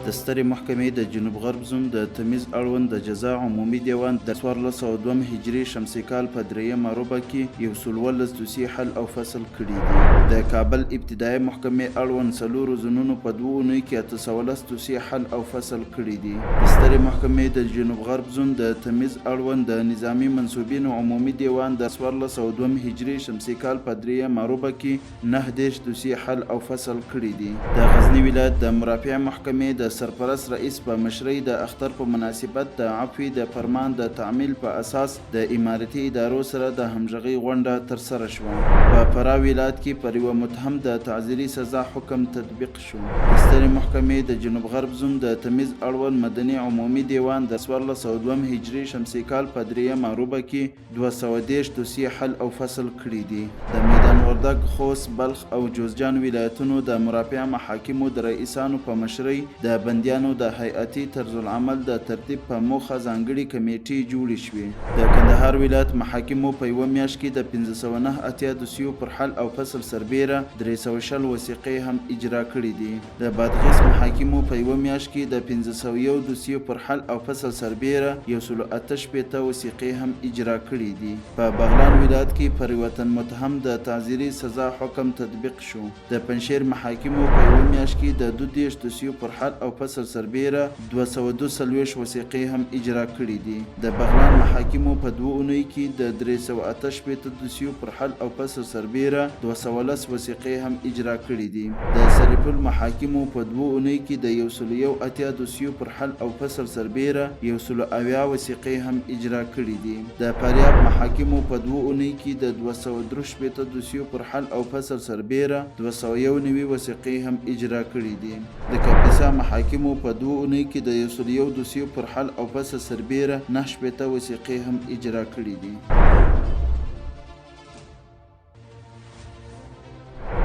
د سترې محکمې د جنوب غرب زون د تمیز اړوند د جزا عمومي دیوان د 1402 هجري شمسي کال په درېیمه ربع کې یو سل ولس دوسیې حل او فصل کړي دي. د کابل ابتدایي محکمې اړوند څلورو زونونو په 2 اونیو کې 18 دوسیې حل او فصل کړي دي. د سترې محکمې د جنوب غرب زون د تمیز اړوند د نظامي منصوبینو عمومي دیوان د 1402 هجري شمسي کال په درېیمه ربع کې 19 دوسیې حل او فصل کړي دي. د غزني ولایت د مرافع محکمې د سرپرست رئیس په مشرۍ د اختر په مناسبت د عفوي د فرمان د تعمیل په اساس د امارتي ادارو سره د همغږۍ غونډه ترسره شوه. په فراه ولایت کې پر یوه متهم د تعزیري سزا حکم تطبیق شو. د سترې محکمې د جنوب غرب زون د تمیز اړوند مدني عمومي دیوان د 1402 هجري شمسي کال په درېیمه ربع کې 213 دوسیې حل او فصل کړي دي. د میدان وردګ، خوست، بلخ او جوزجان ولایتونو د مرافع محاکمو د رئیسانو په مشرۍ د بندیانو د هیئتي طرز العمل د ترتیب په موخه ځانګړي کمیټې جوړې شوې. د کندهار ولایت محاکمو په یوه میاشت کې د 509 دوسیو پر حل او فصل سربیره 320 وثیقې هم اجرا کړي دي. د بادغیس محاکمو په یوه میاشت کې د 501 دوسیو پر حل او فصل سربیره 168 وثیقې هم اجرا کړي دي. په بغلان ولایت کې پر وطن متهم د تعزیري سزا حکم تطبیق شو. د پنجشیر محاکمو په یوه میاشت کې د 22 دوسیو پر حل او فصل سربیره 242 وثیقې هم اجرا کړي دي. د بغلان محاکمو په 2 اونیو کې د 388 دوسیو پر حل او فصل سربیره 210 وثیقې هم اجرا کړي دي. د سرپل محاکمو په 2 اونیو کې د 181 دوسیو پر حل او فصل سربیره 170 وثیقې هم اجرا کړي دي. د فاریاب محاکمو په 2 اونیو کې د 263 دوسیو پر حل او فصل سربیره 291 وثیقې هم اجرا کړي دي. د کاپیسا محاکمو په 2 اونیو کې د 101 دوسیو پر حل او فصل سربیره 9 وثیقې هم اجرا کړي دي.